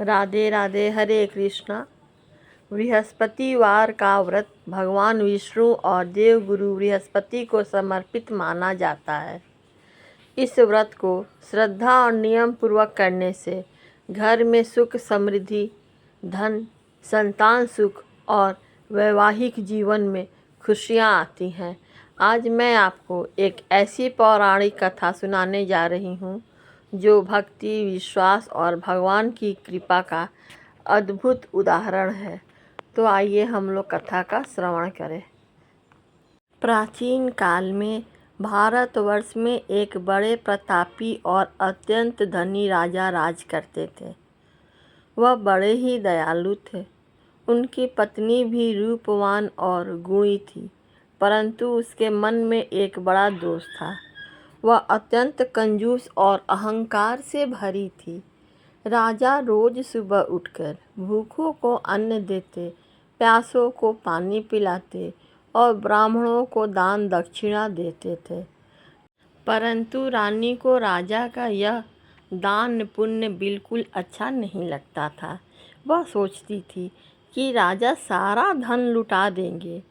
राधे राधे। हरे कृष्णा। बृहस्पतिवार का व्रत भगवान विष्णु और देवगुरु बृहस्पति को समर्पित माना जाता है। इस व्रत को श्रद्धा और नियम पूर्वक करने से घर में सुख समृद्धि, धन, संतान सुख और वैवाहिक जीवन में खुशियाँ आती हैं। आज मैं आपको एक ऐसी पौराणिक कथा सुनाने जा रही हूँ जो भक्ति, विश्वास और भगवान की कृपा का अद्भुत उदाहरण है। तो आइए हम लोग कथा का श्रवण करें। प्राचीन काल में भारतवर्ष में एक बड़े प्रतापी और अत्यंत धनी राजा राज करते थे। वह बड़े ही दयालु थे। उनकी पत्नी भी रूपवान और गुणी थी, परंतु उसके मन में एक बड़ा दोष था। वह अत्यंत कंजूस और अहंकार से भरी थी। राजा रोज सुबह उठकर भूखों को अन्न देते, प्यासों को पानी पिलाते और ब्राह्मणों को दान दक्षिणा देते थे। परंतु रानी को राजा का यह दान पुण्य बिल्कुल अच्छा नहीं लगता था। वह सोचती थी कि राजा सारा धन लुटा देंगे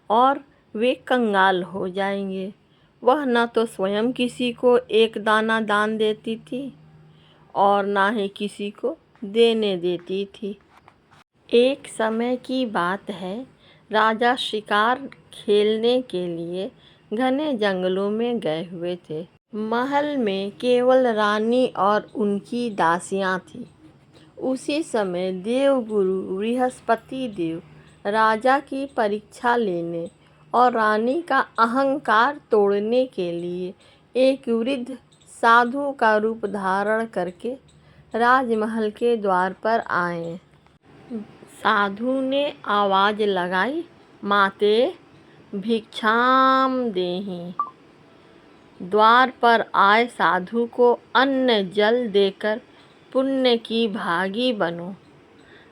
और वे कंगाल हो जाएंगे। वह न तो स्वयं किसी को एक दाना दान देती थी और ना ही किसी को देने देती थी। एक समय की बात है, राजा शिकार खेलने के लिए घने जंगलों में गए हुए थे। महल में केवल रानी और उनकी दासियां थीं। उसी समय देवगुरु बृहस्पति देव राजा की परीक्षा लेने और रानी का अहंकार तोड़ने के लिए एक वृद्ध साधु का रूप धारण करके राजमहल के द्वार पर आए। साधु ने आवाज लगाई, माते भिक्षाम देहि। द्वार पर आए साधु को अन्न जल देकर पुण्य की भागी बनो।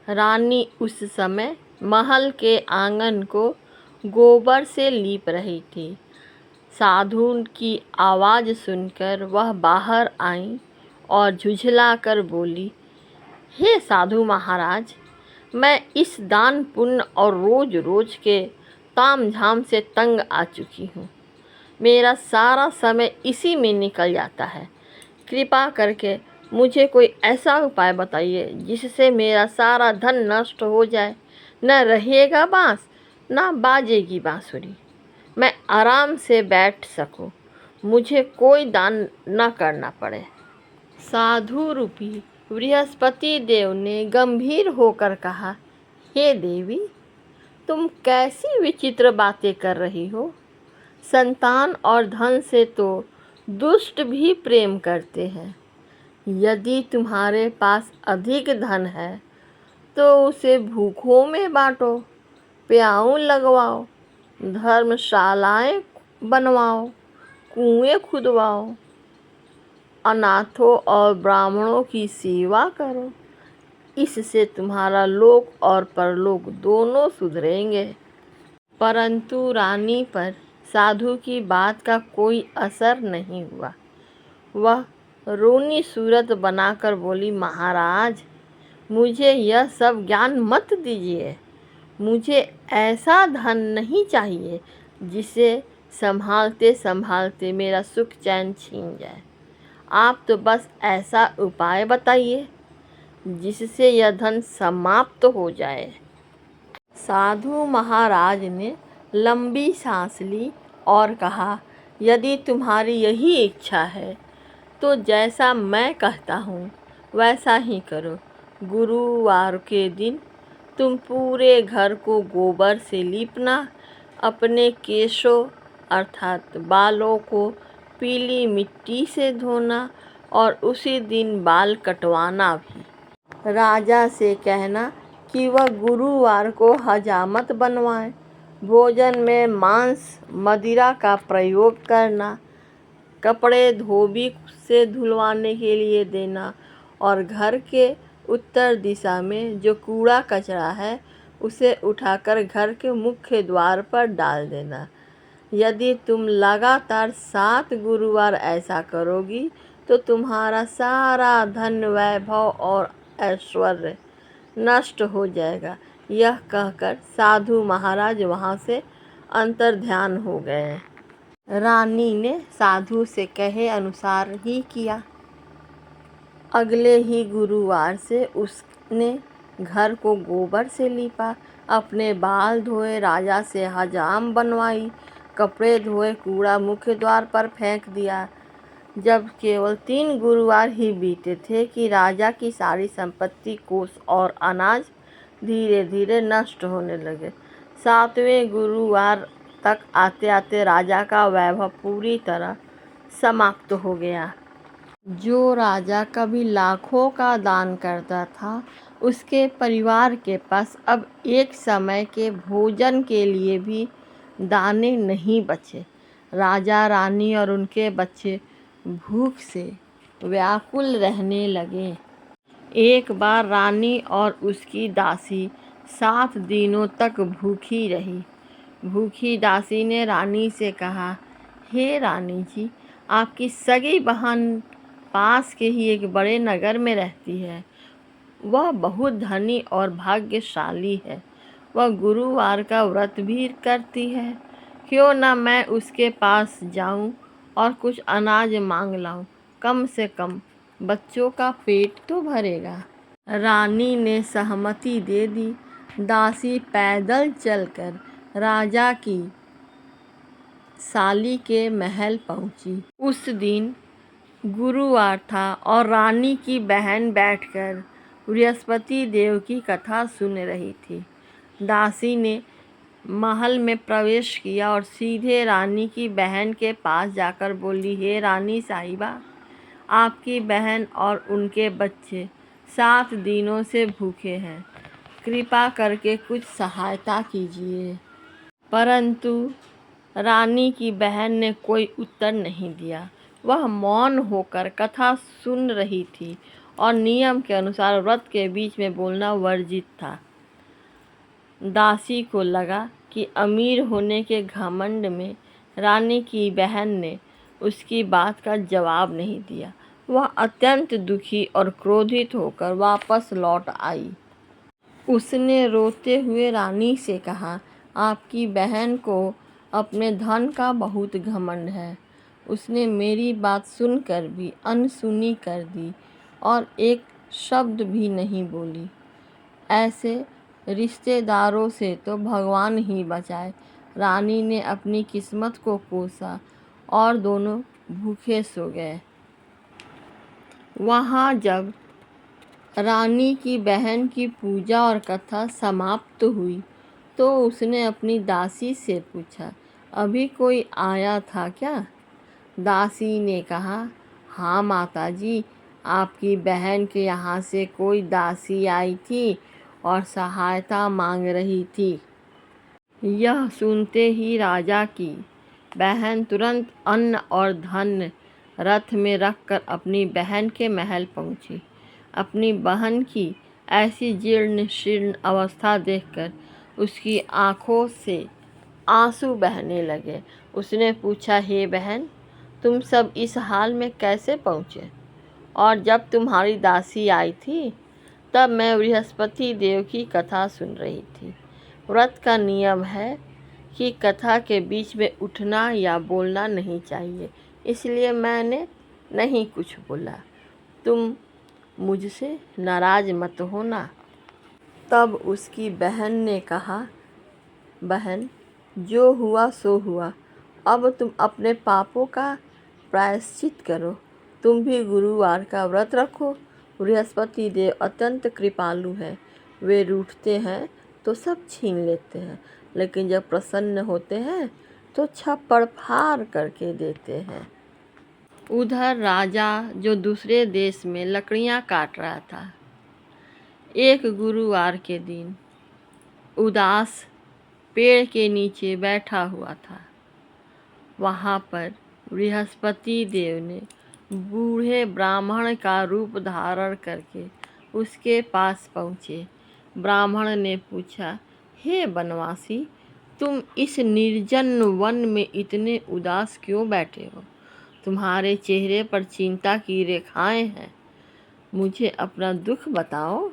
रानी उस समय महल के आंगन को गोबर से लीप रही थी। साधु की आवाज़ सुनकर वह बाहर आई और झुझलाकर बोली, हे साधु महाराज, मैं इस दान पुण्य और रोज रोज के ताम झाम से तंग आ चुकी हूँ। मेरा सारा समय इसी में निकल जाता है। कृपा करके मुझे कोई ऐसा उपाय बताइए जिससे मेरा सारा धन नष्ट हो जाए। न रहेगा बाँस, न बाजेगी बाँसुरी। मैं आराम से बैठ सकूं, मुझे कोई दान न करना पड़े। साधु रूपी बृहस्पति देव ने गंभीर होकर कहा, हे देवी, तुम कैसी विचित्र बातें कर रही हो। संतान और धन से तो दुष्ट भी प्रेम करते हैं। यदि तुम्हारे पास अधिक धन है तो उसे भूखों में बांटो, प्याऊ लगवाओ, धर्मशालाएं बनवाओ, कुएं खुदवाओ, अनाथों और ब्राह्मणों की सेवा करो। इससे तुम्हारा लोक और परलोक दोनों सुधरेंगे। परंतु रानी पर साधु की बात का कोई असर नहीं हुआ। वह रोनी सूरत बनाकर बोली, महाराज, मुझे यह सब ज्ञान मत दीजिए। मुझे ऐसा धन नहीं चाहिए जिसे संभालते संभालते मेरा सुख चैन छीन जाए। आप तो बस ऐसा उपाय बताइए जिससे यह धन समाप्त हो जाए। साधु महाराज ने लंबी सांस ली और कहा, यदि तुम्हारी यही इच्छा है तो जैसा मैं कहता हूँ वैसा ही करो। गुरुवार के दिन तुम पूरे घर को गोबर से लीपना, अपने केशों अर्थात बालों को पीली मिट्टी से धोना और उसी दिन बाल कटवाना भी। राजा से कहना कि वह गुरुवार को हजामत बनवाए। भोजन में मांस मदिरा का प्रयोग करना, कपड़े धोबी से धुलवाने के लिए देना और घर के उत्तर दिशा में जो कूड़ा कचरा है उसे उठाकर घर के मुख्य द्वार पर डाल देना। यदि तुम लगातार 7 गुरुवार ऐसा करोगी तो तुम्हारा सारा धन, वैभव और ऐश्वर्य नष्ट हो जाएगा। यह कहकर साधु महाराज वहाँ से अंतर्ध्यान हो गए। रानी ने साधु से कहे अनुसार ही किया। अगले ही गुरुवार से उसने घर को गोबर से लीपा, अपने बाल धोए, राजा से हजाम बनवाई, कपड़े धोए, कूड़ा मुख्य द्वार पर फेंक दिया। जब केवल 3 गुरुवार ही बीते थे कि राजा की सारी संपत्ति, कोष और अनाज धीरे धीरे नष्ट होने लगे। 7वें गुरुवार तक आते आते राजा का वैभव पूरी तरह समाप्त हो गया। जो राजा कभी लाखों का दान करता था, उसके परिवार के पास अब एक समय के भोजन के लिए भी दाने नहीं बचे। राजा, रानी और उनके बच्चे भूख से व्याकुल रहने लगे। एक बार रानी और उसकी दासी 7 दिनों तक भूखी रही। भूखी दासी ने रानी से कहा, हे रानी जी, आपकी सगी बहन पास के ही एक बड़े नगर में रहती है। वह बहुत धनी और भाग्यशाली है। वह गुरुवार का व्रत भी करती है। क्यों न मैं उसके पास जाऊं और कुछ अनाज मांग लाऊं। कम से कम बच्चों का पेट तो भरेगा। रानी ने सहमति दे दी। दासी पैदल चलकर राजा की साली के महल पहुंची। उस दिन गुरुवार था और रानी की बहन बैठकर बृहस्पति देव की कथा सुन रही थी। दासी ने महल में प्रवेश किया और सीधे रानी की बहन के पास जाकर बोली, हे रानी साहिबा, आपकी बहन और उनके बच्चे 7 दिनों से भूखे हैं। कृपा करके कुछ सहायता कीजिए। परंतु रानी की बहन ने कोई उत्तर नहीं दिया। वह मौन होकर कथा सुन रही थी और नियम के अनुसार व्रत के बीच में बोलना वर्जित था। दासी को लगा कि अमीर होने के घमंड में रानी की बहन ने उसकी बात का जवाब नहीं दिया। वह अत्यंत दुखी और क्रोधित होकर वापस लौट आई। उसने रोते हुए रानी से कहा, आपकी बहन को अपने धन का बहुत घमंड है। उसने मेरी बात सुनकर भी अनसुनी कर दी और एक शब्द भी नहीं बोली। ऐसे रिश्तेदारों से तो भगवान ही बचाए। रानी ने अपनी किस्मत को कोसा और दोनों भूखे सो गए। वहाँ जब रानी की बहन की पूजा और कथा समाप्त हुई तो उसने अपनी दासी से पूछा, अभी कोई आया था क्या? दासी ने कहा, हाँ माताजी, आपकी बहन के यहाँ से कोई दासी आई थी और सहायता मांग रही थी। यह सुनते ही राजा की बहन तुरंत अन्न और धन रथ में रखकर अपनी बहन के महल पहुंची। अपनी बहन की ऐसी जीर्ण शीर्ण अवस्था देखकर उसकी आंखों से आंसू बहने लगे। उसने पूछा, हे बहन, तुम सब इस हाल में कैसे पहुँचे? और जब तुम्हारी दासी आई थी तब मैं बृहस्पति देव की कथा सुन रही थी। व्रत का नियम है कि कथा के बीच में उठना या बोलना नहीं चाहिए, इसलिए मैंने नहीं कुछ बोला। तुम मुझसे नाराज मत होना। तब उसकी बहन ने कहा, बहन, जो हुआ सो हुआ। अब तुम अपने पापों का प्रायश्चित करो। तुम भी गुरुवार का व्रत रखो। बृहस्पति देव अत्यंत कृपालु हैं। वे रूठते हैं तो सब छीन लेते हैं, लेकिन जब प्रसन्न होते हैं तो छप्पड़ फाड़ करके देते हैं। उधर राजा, जो दूसरे देश में लकड़ियाँ काट रहा था, एक गुरुवार के दिन उदास पेड़ के नीचे बैठा हुआ था। वहाँ पर बृहस्पति देव ने बूढ़े ब्राह्मण का रूप धारण करके उसके पास पहुँचे। ब्राह्मण ने पूछा, हे बनवासी, तुम इस निर्जन वन में इतने उदास क्यों बैठे हो? तुम्हारे चेहरे पर चिंता की रेखाएं हैं। मुझे अपना दुख बताओ।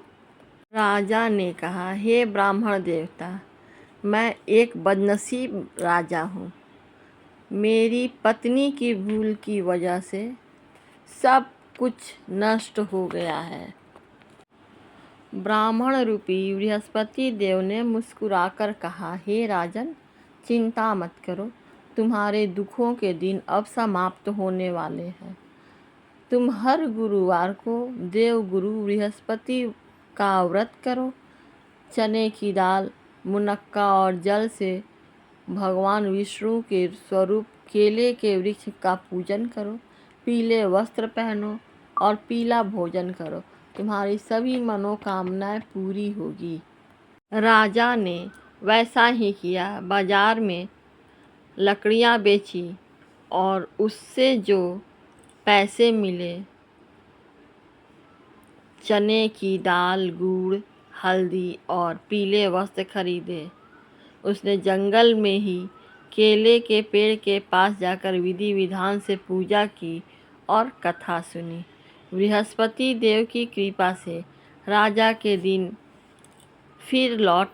राजा ने कहा, हे ब्राह्मण देवता, मैं एक बदनसीब राजा हूँ। मेरी पत्नी की भूल की वजह से सब कुछ नष्ट हो गया है। ब्राह्मण रूपी बृहस्पति देव ने मुस्कुराकर कहा, हे राजन, चिंता मत करो, तुम्हारे दुखों के दिन अब समाप्त होने वाले हैं। तुम हर गुरुवार को देव गुरु बृहस्पति का व्रत करो। चने की दाल, मुनक्का और जल से भगवान विष्णु के स्वरूप केले के वृक्ष का पूजन करो। पीले वस्त्र पहनो और पीला भोजन करो। तुम्हारी सभी मनोकामनाएं पूरी होगी। राजा ने वैसा ही किया। बाजार में लकड़ियां बेची और उससे जो पैसे मिले चने की दाल, गुड़, हल्दी और पीले वस्त्र खरीदे। उसने जंगल में ही केले के पेड़ के पास जाकर विधि विधान से पूजा की और कथा सुनी। बृहस्पति देव की कृपा से राजा के दिन फिर लौट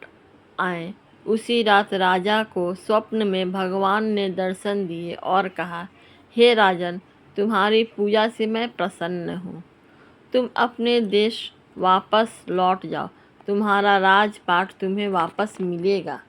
आए। उसी रात राजा को स्वप्न में भगवान ने दर्शन दिए और कहा, हे राजन, तुम्हारी पूजा से मैं प्रसन्न हूँ। तुम अपने देश वापस लौट जाओ। तुम्हारा राजपाट तुम्हें वापस मिलेगा।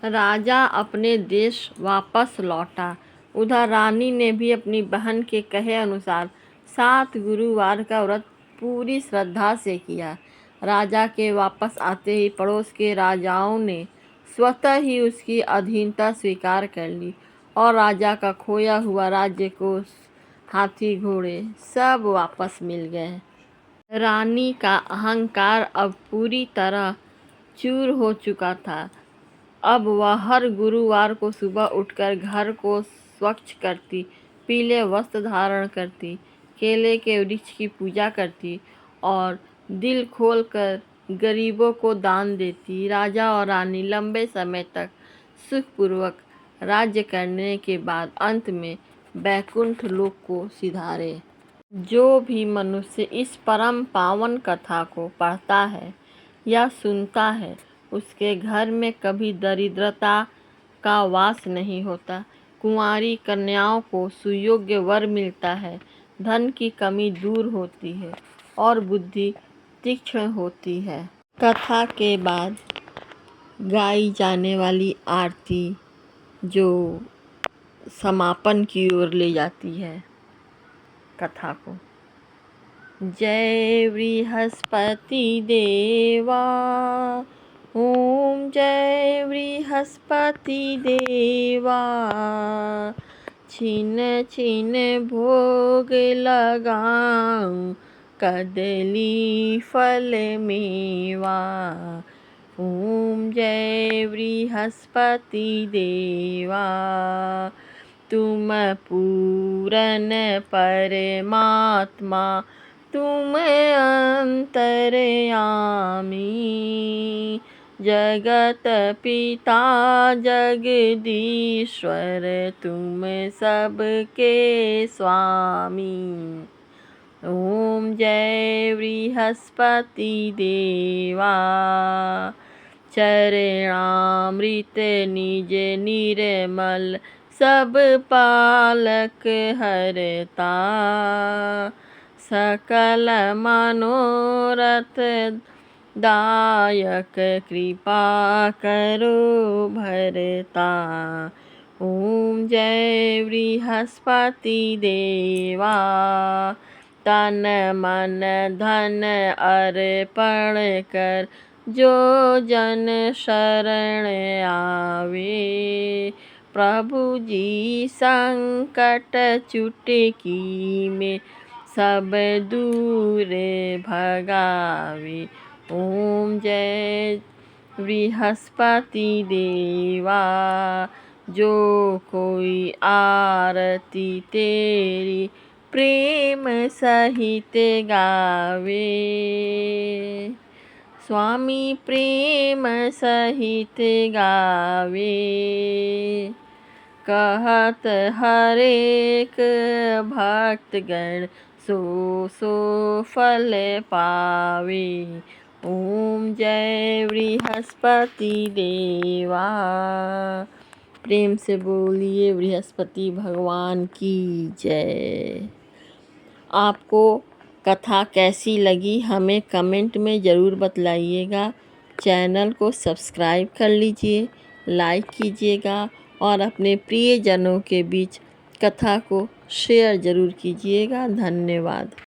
राजा अपने देश वापस लौटा। उधर रानी ने भी अपनी बहन के कहे अनुसार 7 गुरुवार का व्रत पूरी श्रद्धा से किया। राजा के वापस आते ही पड़ोस के राजाओं ने स्वतः ही उसकी अधीनता स्वीकार कर ली और राजा का खोया हुआ राज्य को, हाथी घोड़े सब वापस मिल गए। रानी का अहंकार अब पूरी तरह चूर हो चुका था। अब वह हर गुरुवार को सुबह उठकर घर को स्वच्छ करती, पीले वस्त्र धारण करती, केले के वृक्ष की पूजा करती और दिल खोलकर गरीबों को दान देती। राजा और रानी लंबे समय तक सुखपूर्वक राज्य करने के बाद अंत में बैकुंठ लोक को सिधारे। जो भी मनुष्य इस परम पावन कथा को पढ़ता है या सुनता है, उसके घर में कभी दरिद्रता का वास नहीं होता। कुंवारी कन्याओं को सुयोग्य वर मिलता है, धन की कमी दूर होती है और बुद्धि तीक्ष्ण होती है। कथा के बाद गाई जाने वाली आरती जो समापन की ओर ले जाती है कथा को। जय बृहस्पति देवा, ओम जय बृहस्पति देवा। छिन छिन भोग लगाऊं, कदली फल मेवा। ओम जय बृहस्पति देवा, तुम पूरन परमात्मा, तुम अंतर्यामी। जगत पिता जगदीश्वर, तुम सबके स्वामी। ओम जय बृहस्पति देवा, चरणामृत निज निर्मल, सब पालक हरता। सकल मनोरथ दायक, कृपा करो भरता। ओम जय बृहस्पति देवा, तन मन धन अर्पण कर, जो जन शरण आवे। प्रभु जी संकट चुटकी में, सब दूर भगावे। ओम जय बृहस्पति देवा, जो कोई आरती तेरी प्रेम सहित गावे। स्वामी प्रेम सहित गावे। कहत हरेक भक्तगण, सो सो फल पावे। ओम जय बृहस्पति देवा। प्रेम से बोलिए बृहस्पति भगवान की जय। आपको कथा कैसी लगी हमें कमेंट में ज़रूर बतलाइएगा। चैनल को सब्सक्राइब कर लीजिए, लाइक कीजिएगा और अपने प्रियजनों के बीच कथा को शेयर ज़रूर कीजिएगा। धन्यवाद।